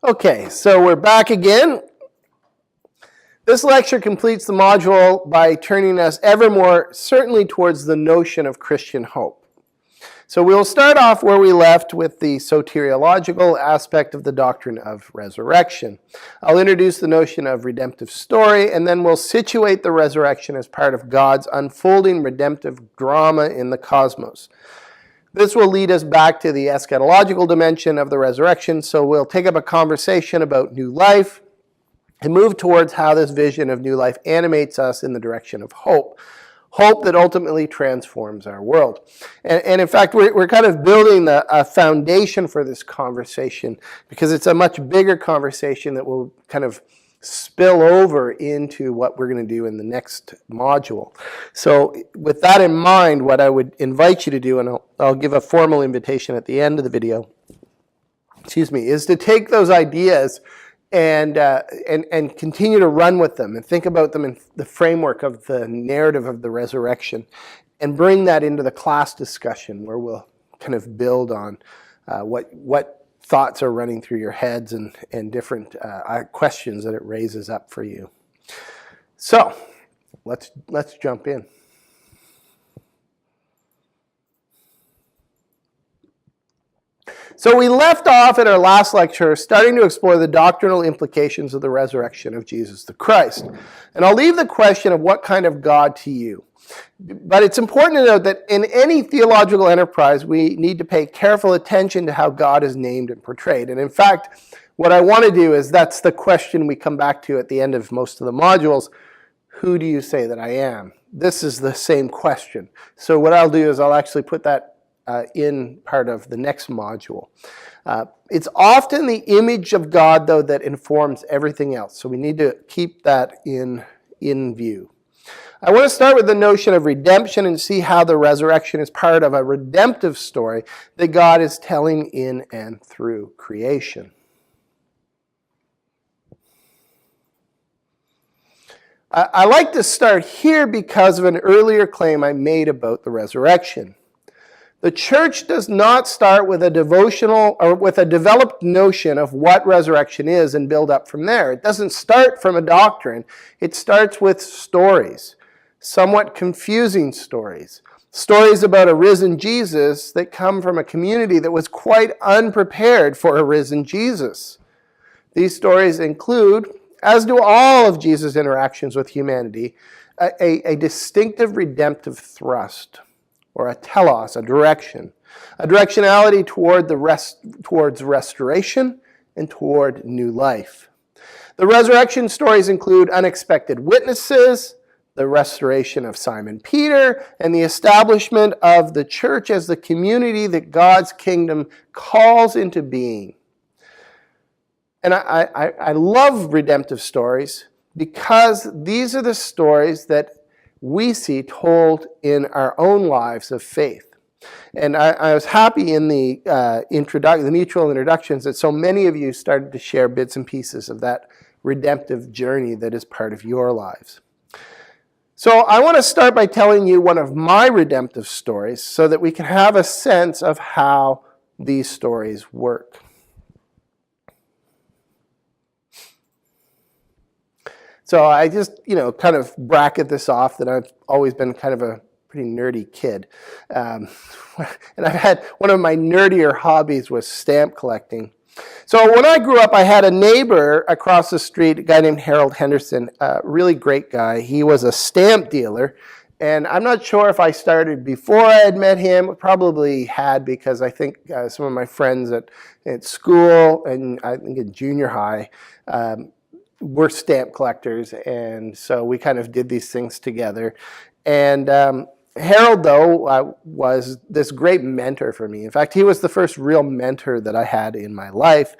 Okay, so we're back again. This lecture completes the module by turning us ever more certainly towards the notion of Christian hope. So we'll start off where we left with the soteriological aspect of the doctrine of resurrection. I'll introduce the notion of redemptive story, and then we'll situate the resurrection as part of God's unfolding redemptive drama in the cosmos. This will lead us back to the eschatological dimension of the resurrection, so we'll take up a conversation about new life and move towards how this vision of new life animates us in the direction of hope. Hope that ultimately transforms our world. And in fact, we're kind of building a foundation for this conversation because it's a much bigger conversation that will kind of spill over into what we're going to do in the next module. So with that in mind, what I would invite you to do, and I'll give a formal invitation at the end of the video, is to take those ideas and continue to run with them and think about them in the framework of the narrative of the resurrection and bring that into the class discussion where we'll kind of build on what thoughts are running through your heads and different questions that it raises up for you. So let's jump in. So we left off in our last lecture starting to explore the doctrinal implications of the resurrection of Jesus the Christ. And I'll leave the question of what kind of God to you. But it's important to note that in any theological enterprise, we need to pay careful attention to how God is named and portrayed. And in fact, what I want to do is that's the question we come back to at the end of most of the modules. Who do you say that I am? This is the same question. So what I'll do is I'll actually put that in part of the next module. It's often the image of God, though, that informs everything else. So we need to keep that in view. I want to start with the notion of redemption and see how the resurrection is part of a redemptive story that God is telling in and through creation. I like to start here because of an earlier claim I made about the resurrection. The church does not start with a devotional or with a developed notion of what resurrection is and build up from there. It doesn't start from a doctrine. It starts with stories, somewhat confusing stories. Stories about a risen Jesus that come from a community that was quite unprepared for a risen Jesus. These stories include, as do all of Jesus' interactions with humanity, a distinctive redemptive thrust, or a telos, a directionality towards restoration and toward new life. The resurrection stories include unexpected witnesses, the restoration of Simon Peter, and the establishment of the church as the community that God's kingdom calls into being. And I love redemptive stories because these are the stories that we see told in our own lives of faith. And I was happy in the mutual introductions that so many of you started to share bits and pieces of that redemptive journey that is part of your lives. So I want to start by telling you one of my redemptive stories so that we can have a sense of how these stories work. So I just, kind of bracket this off that I've always been kind of a pretty nerdy kid. And I've had one of my nerdier hobbies was stamp collecting. So when I grew up, I had a neighbor across the street, a guy named Harold Henderson, a really great guy. He was a stamp dealer, and I'm not sure if I started before I had met him. Probably had, because I think some of my friends at school and I think in junior high were stamp collectors, and so we kind of did these things together. And Harold, though, was this great mentor for me. In fact, he was the first real mentor that I had in my life.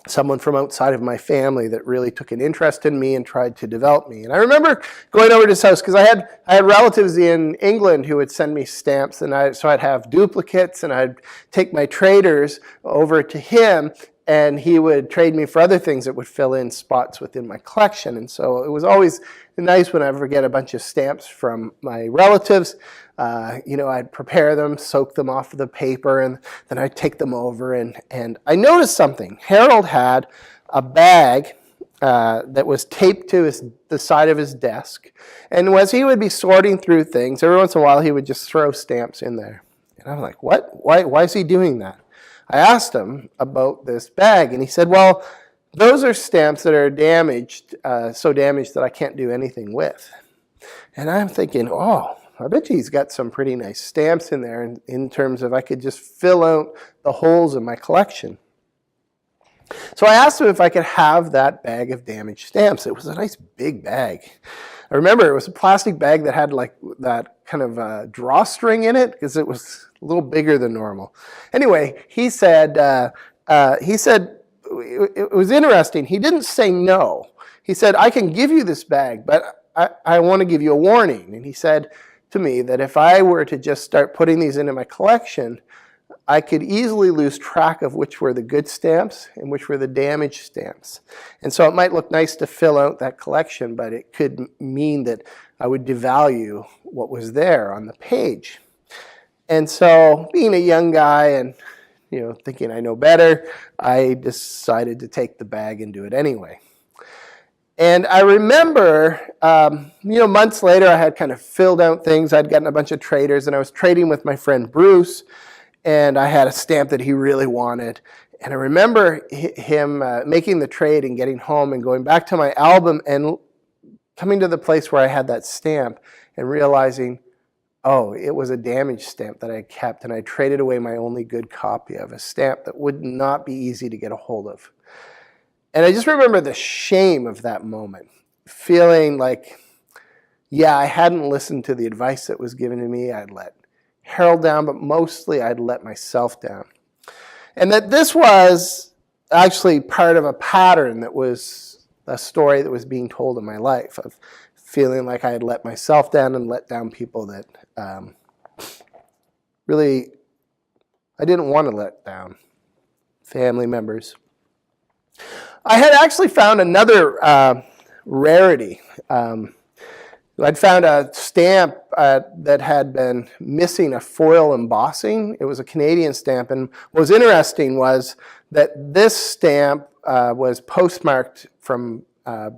Someone from outside of my family that really took an interest in me and tried to develop me. And I remember going over to his house because I had relatives in England who would send me stamps, and so I'd have duplicates, and I'd take my traders over to him. and he would trade me for other things that would fill in spots within my collection. And so it was always nice when I ever get a bunch of stamps from my relatives. I'd prepare them, soak them off of the paper, and then I'd take them over. And I noticed something. Harold had a bag that was taped to the side of his desk. And as he would be sorting through things, every once in a while he would just throw stamps in there. And I'm like, what? Why is he doing that? I asked him about this bag, and he said, well, those are stamps that are damaged, so damaged that I can't do anything with. And I'm thinking, oh, I bet you he's got some pretty nice stamps in there in terms of I could just fill out the holes in my collection. So I asked him if I could have that bag of damaged stamps. It was a nice big bag. I remember it was a plastic bag that had like that kind of drawstring in it because it was a little bigger than normal. Anyway, he said it was interesting. He didn't say no. He said, I can give you this bag, but I want to give you a warning. And he said to me that if I were to just start putting these into my collection, I could easily lose track of which were the good stamps and which were the damaged stamps. And so it might look nice to fill out that collection, but it could mean that I would devalue what was there on the page. And so being a young guy and thinking I know better, I decided to take the bag and do it anyway. And I remember, months later, I had kind of filled out things. I'd gotten a bunch of traders, and I was trading with my friend Bruce, and I had a stamp that he really wanted. And I remember him making the trade and getting home and going back to my album and coming to the place where I had that stamp and realizing, oh, it was a damaged stamp that I kept, and I traded away my only good copy of a stamp that would not be easy to get a hold of. And I just remember the shame of that moment, feeling like, yeah, I hadn't listened to the advice that was given to me. I'd let Harold down, but mostly I'd let myself down. And that this was actually part of a pattern that was a story that was being told in my life of feeling like I had let myself down and let down people that really I didn't want to let down, family members. I had actually found another rarity. I'd found a stamp that had been missing a foil embossing. It was a Canadian stamp, and what was interesting was that this stamp was postmarked from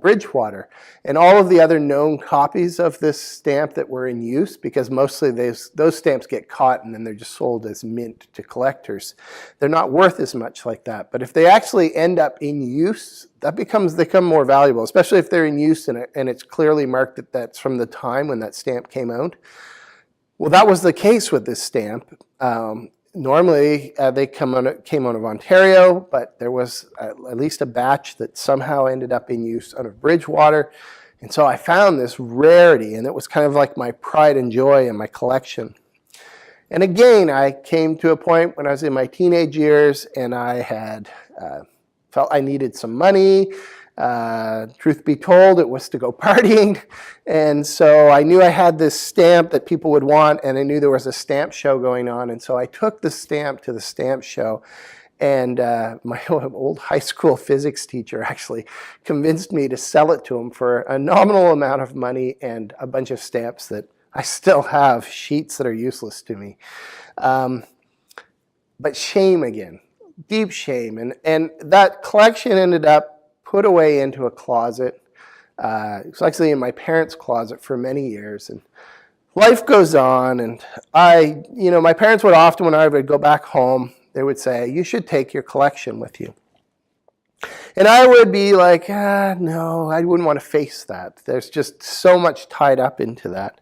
Bridgewater, and all of the other known copies of this stamp that were in use, because mostly those stamps get caught and then they're just sold as mint to collectors. They're not worth as much like that, but if they actually end up in use, they become more valuable, especially if they're in use and it's clearly marked that that's from the time when that stamp came out. Well, that was the case with this stamp. Normally, they came out of Ontario, but there was at least a batch that somehow ended up in use out of Bridgewater. And so I found this rarity, and it was kind of like my pride and joy in my collection. And again, I came to a point when I was in my teenage years, and I had felt I needed some money. Truth be told, it was to go partying. And so I knew I had this stamp that people would want, and I knew there was a stamp show going on. And so I took the stamp to the stamp show. And my old high school physics teacher actually convinced me to sell it to him for a nominal amount of money and a bunch of stamps that I still have, sheets that are useless to me. But shame again, deep shame. And that collection ended up put away into a closet. It was actually in my parents' closet for many years. And life goes on, and my parents would often, when I would go back home, they would say, you should take your collection with you. And I would be like, no, I wouldn't want to face that. There's just so much tied up into that.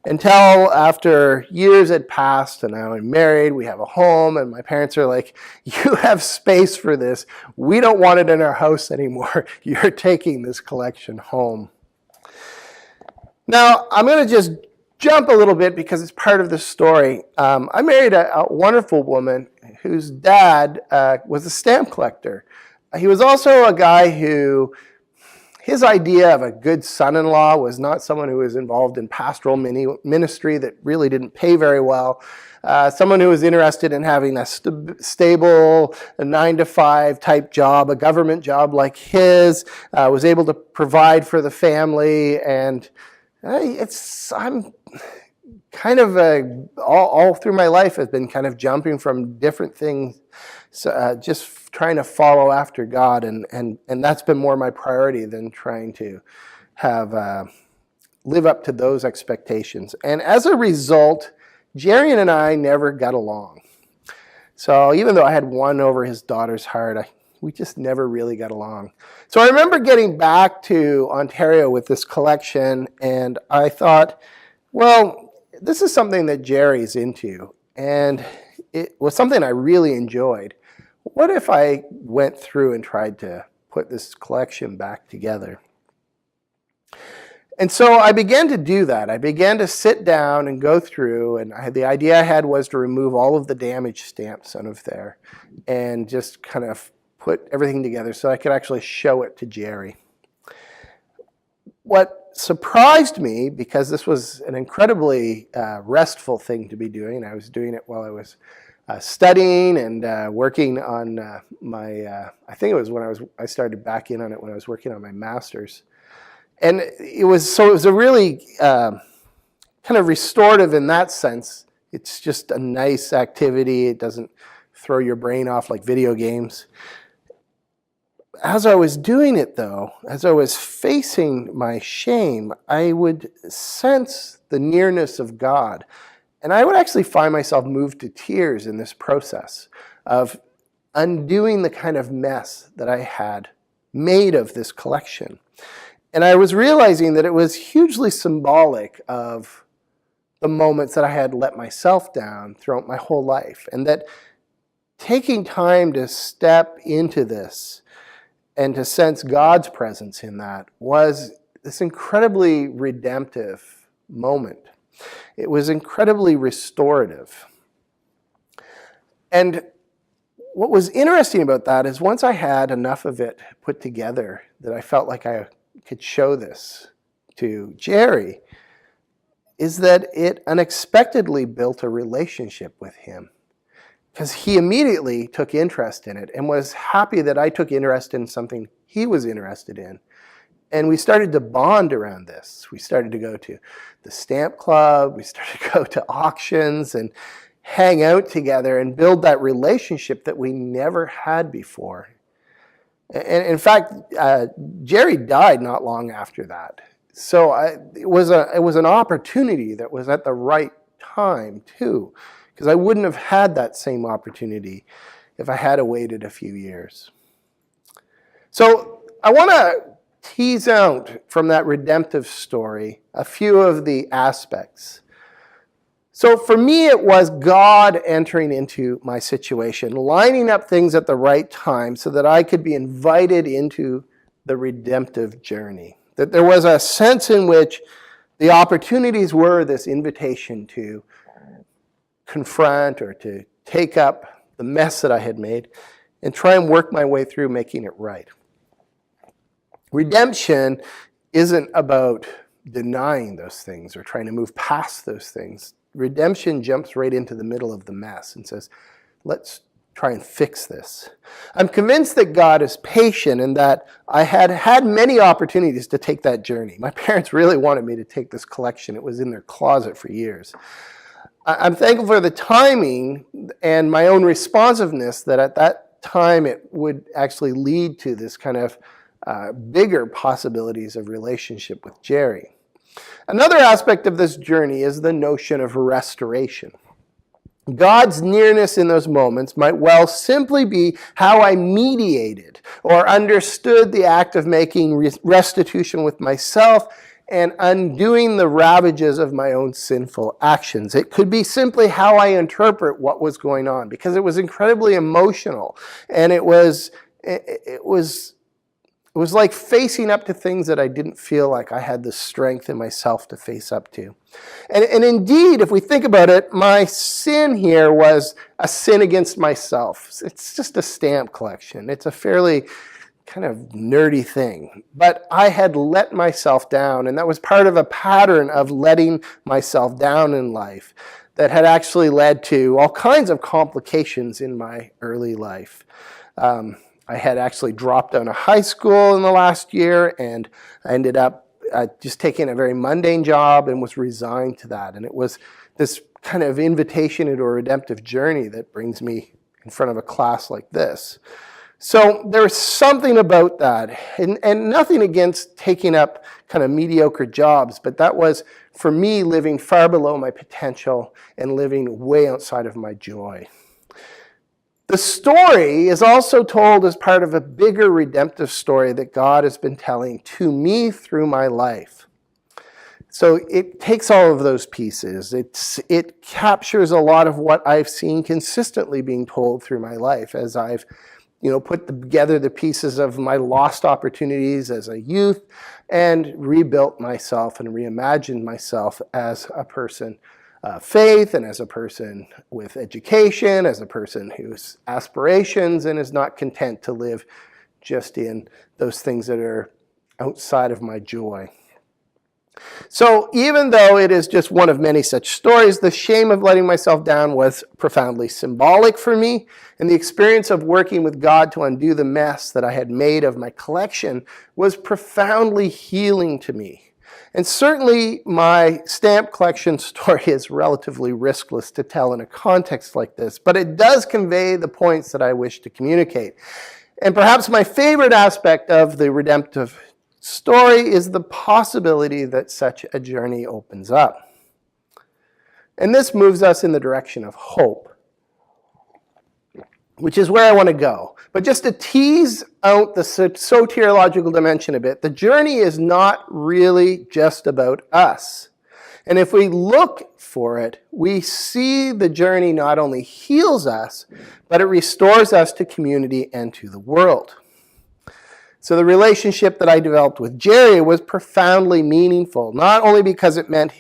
Until after years had passed and now I'm married, we have a home, and my parents are like, you have space for this. We don't want it in our house anymore. You're taking this collection home. Now, I'm going to just jump a little bit because it's part of the story. I married a wonderful woman whose dad was a stamp collector. He was also a guy who, his idea of a good son-in-law was not someone who was involved in pastoral ministry that really didn't pay very well. someone who was interested in having a stable 9-to-5 type job, a government job like his, was able to provide for the family, and I'm kind of all through my life has been kind of jumping from different things, just trying to follow after God, and that's been more my priority than trying to have live up to those expectations. And as a result, Jerry and I never got along. So even though I had won over his daughter's heart, we just never really got along. So I remember getting back to Ontario with this collection, and I thought, well, this is something that Jerry's into, and it was something I really enjoyed. What if I went through and tried to put this collection back together? And so I began to do that. I began to sit down and go through, and the idea I had was to remove all of the damaged stamps out of there and just kind of put everything together so I could actually show it to Jerry. What surprised me, because this was an incredibly restful thing to be doing, I was doing it while I was studying and working on I think it was when I started back in on it when I was working on my master's. And it was a really kind of restorative in that sense. It's just a nice activity. It doesn't throw your brain off like video games. As I was doing it, though, as I was facing my shame, I would sense the nearness of God. And I would actually find myself moved to tears in this process of undoing the kind of mess that I had made of this collection. And I was realizing that it was hugely symbolic of the moments that I had let myself down throughout my whole life. And that taking time to step into this and to sense God's presence in that was this incredibly redemptive moment. It was incredibly restorative. And what was interesting about that is once I had enough of it put together that I felt like I could show this to Jerry, is that it unexpectedly built a relationship with him, because he immediately took interest in it and was happy that I took interest in something he was interested in. And we started to bond around this. We started to go to the stamp club, we started to go to auctions and hang out together and build that relationship that we never had before. And in fact, Jerry died not long after that. So it was an opportunity that was at the right time too, because I wouldn't have had that same opportunity if I had waited a few years. So I want to tease out from that redemptive story a few of the aspects. So for me, it was God entering into my situation, lining up things at the right time so that I could be invited into the redemptive journey. That there was a sense in which the opportunities were this invitation to confront or to take up the mess that I had made and try and work my way through making it right. Redemption isn't about denying those things or trying to move past those things. Redemption jumps right into the middle of the mess and says, let's try and fix this. I'm convinced that God is patient and that I had many opportunities to take that journey. My parents really wanted me to take this collection. It was in their closet for years. I'm thankful for the timing and my own responsiveness that at that time it would actually lead to this kind of bigger possibilities of relationship with Jerry. Another aspect of this journey is the notion of restoration. God's nearness in those moments might well simply be how I mediated or understood the act of making restitution with myself and undoing the ravages of my own sinful actions. It could be simply how I interpret what was going on, because it was incredibly emotional, and it was like facing up to things that I didn't feel like I had the strength in myself to face up to. And indeed, if we think about it, my sin here was a sin against myself. It's just a stamp collection. It's a fairly kind of nerdy thing. But I had let myself down, and that was part of a pattern of letting myself down in life that had actually led to all kinds of complications in my early life. I had actually dropped out of high school in the last year, and I ended up just taking a very mundane job and was resigned to that. And it was this kind of invitation into a redemptive journey that brings me in front of a class like this. So there's something about that, and nothing against taking up kind of mediocre jobs, but that was, for me, living far below my potential and living way outside of my joy. The story is also told as part of a bigger redemptive story that God has been telling to me through my life. So it takes all of those pieces. It captures a lot of what I've seen consistently being told through my life as I've put together the pieces of my lost opportunities as a youth and rebuilt myself and reimagined myself as a person of faith and as a person with education, as a person whose aspirations and is not content to live just in those things that are outside of my joy. So even though it is just one of many such stories, the shame of letting myself down was profoundly symbolic for me, and the experience of working with God to undo the mess that I had made of my collection was profoundly healing to me. And certainly my stamp collection story is relatively riskless to tell in a context like this, but it does convey the points that I wish to communicate. And perhaps my favorite aspect of the redemptive story is the possibility that such a journey opens up. And this moves us in the direction of hope, which is where I want to go. But just to tease out the soteriological dimension a bit, the journey is not really just about us. And if we look for it, we see the journey not only heals us, but it restores us to community and to the world. So the relationship that I developed with Jerry was profoundly meaningful, not only because it meant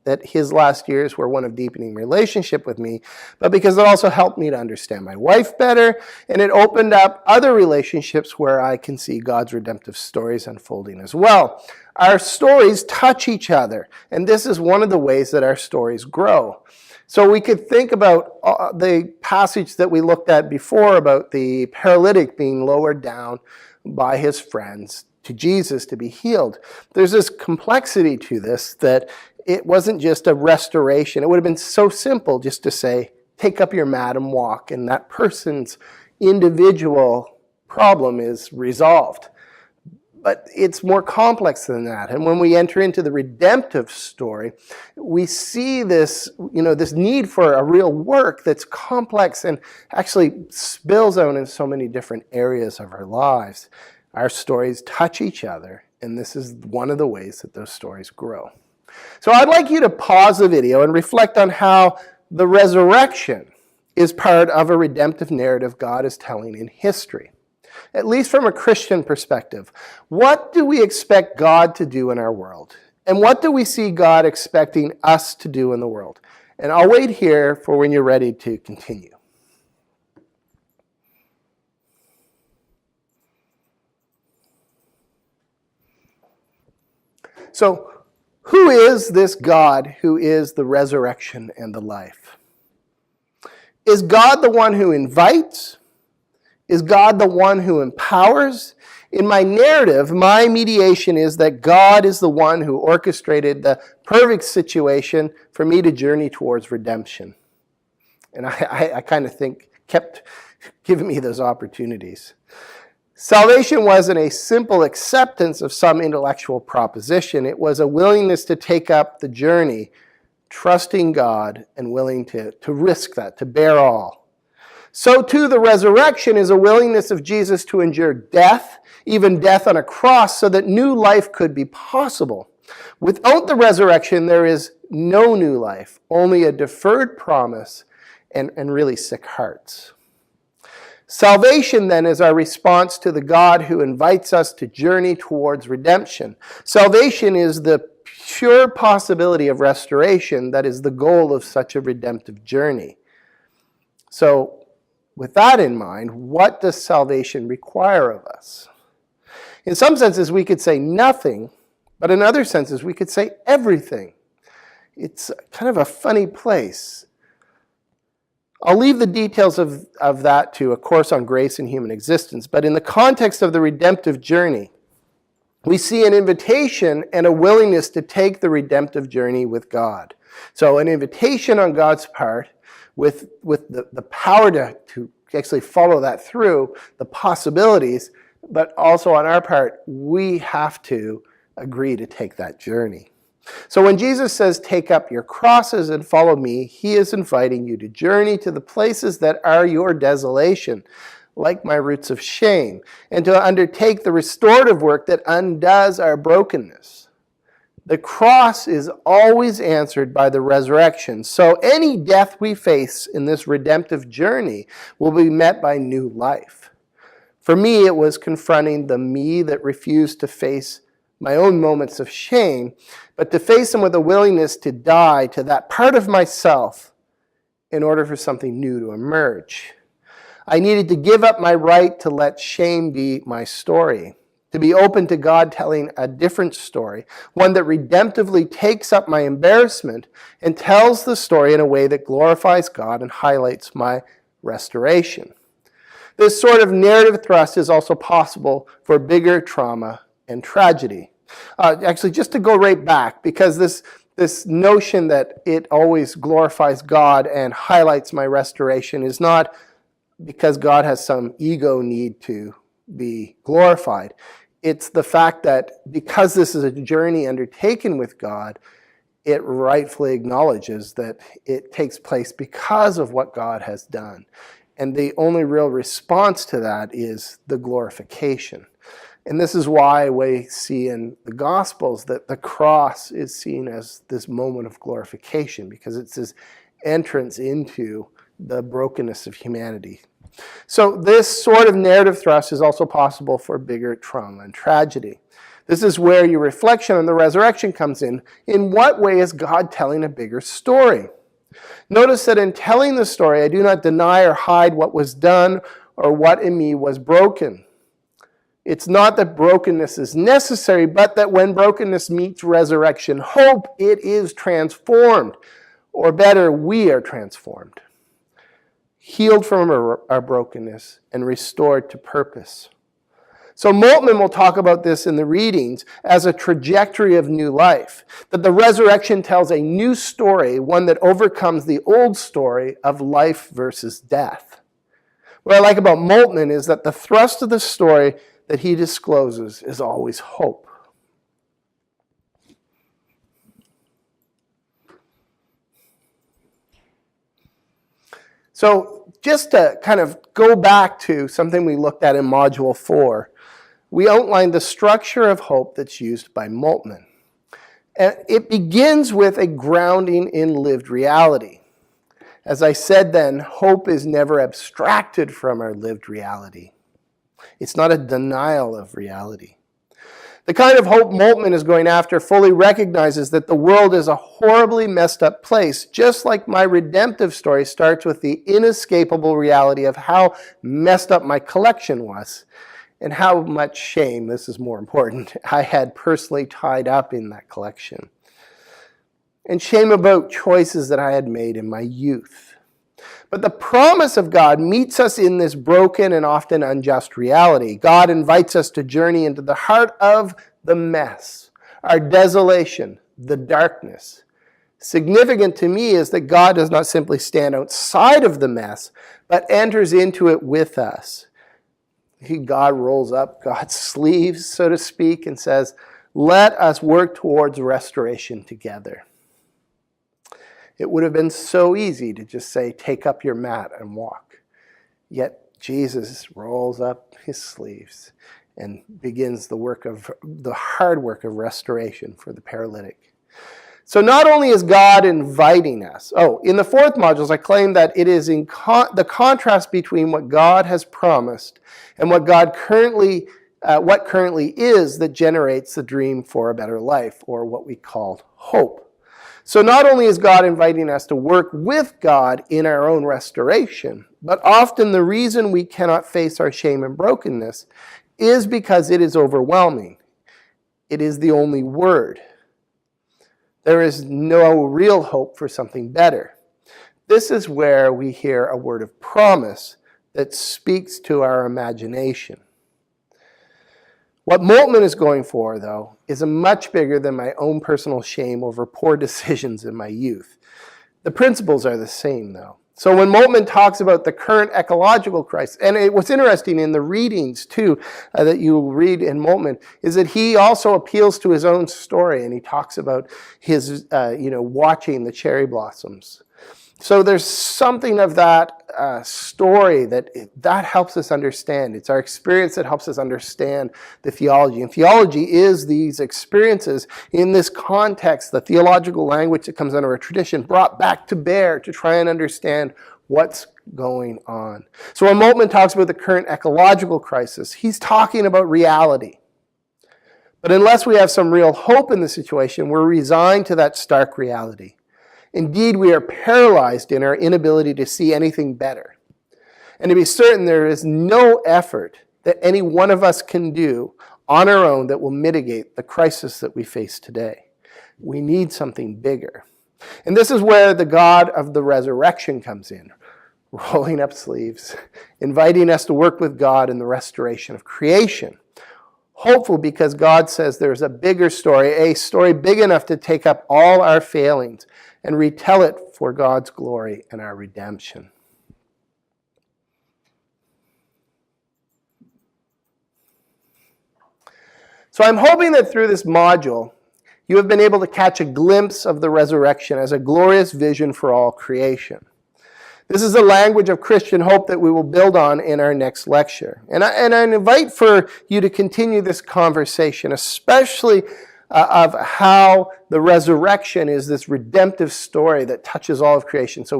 that his last years were one of deepening relationship with me, but because it also helped me to understand my wife better, and it opened up other relationships where I can see God's redemptive stories unfolding as well. Our stories touch each other, and this is one of the ways that our stories grow. So we could think about the passage that we looked at before about the paralytic being lowered down by his friends to Jesus to be healed. There's this complexity to this that it wasn't just a restoration. It would have been so simple just to say, take up your mat and walk, and that person's individual problem is resolved. But it's more complex than that. And when we enter into the redemptive story, we see this, this need for a real work that's complex and actually spills out in so many different areas of our lives. Our stories touch each other, and this is one of the ways that those stories grow. So I'd like you to pause the video and reflect on how the resurrection is part of a redemptive narrative God is telling in history. At least from a Christian perspective, what do we expect God to do in our world? And what do we see God expecting us to do in the world? And I'll wait here for when you're ready to continue. So, who is this God who is the resurrection and the life? Is God the one who invites? Is God the one who empowers? In my narrative, my mediation is that God is the one who orchestrated the perfect situation for me to journey towards redemption. And I kind of think kept giving me those opportunities. Salvation wasn't a simple acceptance of some intellectual proposition. It was a willingness to take up the journey, trusting God and willing to risk that, to bear all. So too the resurrection is a willingness of Jesus to endure death, even death on a cross, so that new life could be possible. Without the resurrection, there is no new life, only a deferred promise and really sick hearts. Salvation, then, is our response to the God who invites us to journey towards redemption. Salvation is the pure possibility of restoration that is the goal of such a redemptive journey. So, with that in mind, what does salvation require of us? In some senses, we could say nothing, but in other senses, we could say everything. It's kind of a funny place. I'll leave the details of that to A Course on Grace and Human Existence, but in the context of the redemptive journey, we see an invitation and a willingness to take the redemptive journey with God. So an invitation on God's part with the power to actually follow that through, the possibilities, but also on our part, we have to agree to take that journey. So when Jesus says, take up your crosses and follow me, he is inviting you to journey to the places that are your desolation, like my roots of shame, and to undertake the restorative work that undoes our brokenness. The cross is always answered by the resurrection. So any death we face in this redemptive journey will be met by new life. For me, it was confronting the me that refused to face my own moments of shame, but to face them with a willingness to die to that part of myself in order for something new to emerge. I needed to give up my right to let shame be my story, to be open to God telling a different story, one that redemptively takes up my embarrassment and tells the story in a way that glorifies God and highlights my restoration. This sort of narrative thrust is also possible for bigger trauma and tragedy. Actually, just to go right back, because this notion that it always glorifies God and highlights my restoration is not because God has some ego need to be glorified. It's the fact that because this is a journey undertaken with God, it rightfully acknowledges that it takes place because of what God has done. And the only real response to that is the glorification. And this is why we see in the Gospels that the cross is seen as this moment of glorification, because it's this entrance into the brokenness of humanity. So this sort of narrative thrust is also possible for bigger trauma and tragedy. This is where your reflection on the resurrection comes in. In what way is God telling a bigger story? Notice that in telling the story, I do not deny or hide what was done or what in me was broken. It's not that brokenness is necessary, but that when brokenness meets resurrection hope, it is transformed. Or better, we are transformed. Healed from our brokenness and restored to purpose. So Moltmann will talk about this in the readings as a trajectory of new life. That the resurrection tells a new story, one that overcomes the old story of life versus death. What I like about Moltmann is that the thrust of the story that he discloses is always hope. So just to kind of go back to something we looked at in Module 4, we outlined the structure of hope that's used by Moltmann. And it begins with a grounding in lived reality. As I said then, hope is never abstracted from our lived reality. It's not a denial of reality. The kind of hope Moltmann is going after fully recognizes that the world is a horribly messed up place, just like my redemptive story starts with the inescapable reality of how messed up my collection was and how much shame, this is more important, I had personally tied up in that collection. And shame about choices that I had made in my youth. But the promise of God meets us in this broken and often unjust reality. God invites us to journey into the heart of the mess, our desolation, the darkness. Significant to me is that God does not simply stand outside of the mess, but enters into it with us. God rolls up God's sleeves, so to speak, and says, let us work towards restoration together. It would have been so easy to just say, take up your mat and walk. Yet Jesus rolls up his sleeves and begins the hard work of restoration for the paralytic. So not only is God inviting us, in the fourth module, I claim that it is in the contrast between what God has promised and what currently is that generates the dream for a better life, or what we call hope. So not only is God inviting us to work with God in our own restoration, but often the reason we cannot face our shame and brokenness is because it is overwhelming. It is the only word. there is no real hope for something better. This is where we hear a word of promise that speaks to our imagination. What Moltmann is going for, though, is a much bigger than my own personal shame over poor decisions in my youth. The principles are the same, though. So when Moltmann talks about the current ecological crisis, and what's interesting in the readings, too, that you read in Moltmann, is that he also appeals to his own story, and he talks about his, watching the cherry blossoms. So there's something of that story that helps us understand. It's our experience that helps us understand the theology. And theology is these experiences in this context, the theological language that comes under a tradition, brought back to bear to try and understand what's going on. So when Moltmann talks about the current ecological crisis, he's talking about reality. But unless we have some real hope in the situation, we're resigned to that stark reality. Indeed, we are paralyzed in our inability to see anything better. And to be certain, there is no effort that any one of us can do on our own that will mitigate the crisis that we face today. We need something bigger. And this is where the God of the resurrection comes in, rolling up sleeves, inviting us to work with God in the restoration of creation. Hopeful because God says there's a bigger story, a story big enough to take up all our failings and retell it for God's glory and our redemption. So I'm hoping that through this module, you have been able to catch a glimpse of the resurrection as a glorious vision for all creation. This is the language of Christian hope that we will build on in our next lecture. And I invite for you to continue this conversation, especially of how the resurrection is this redemptive story that touches all of creation. So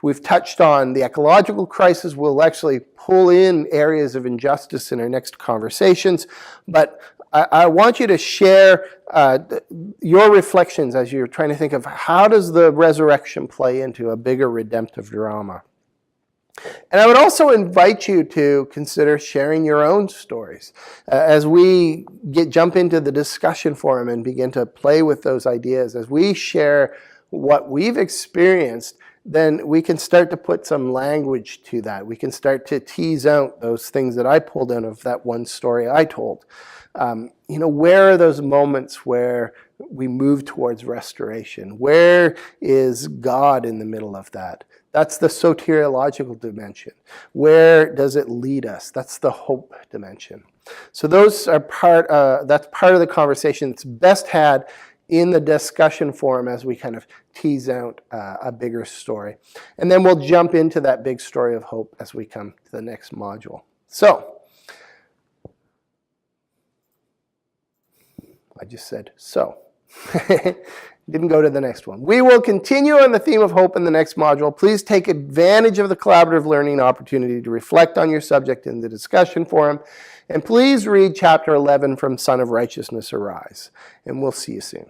we've touched on the ecological crisis. We'll actually pull in areas of injustice in our next conversations. But I want you to share your reflections as you're trying to think of how does the resurrection play into a bigger redemptive drama. And I would also invite you to consider sharing your own stories. As we jump into the discussion forum and begin to play with those ideas, as we share what we've experienced, then we can start to put some language to that. We can start to tease out those things that I pulled out of that one story I told. Where are those moments where we move towards restoration? Where is God in the middle of that? That's the soteriological dimension. Where does it lead us? That's the hope dimension. So those are that's part of the conversation that's best had in the discussion forum as we kind of tease out a bigger story. And then we'll jump into that big story of hope as we come to the next module. So, I just said so. Didn't go to the next one. We will continue on the theme of hope in the next module. Please take advantage of the collaborative learning opportunity to reflect on your subject in the discussion forum. And please read chapter 11 from Son of Righteousness Arise. And we'll see you soon.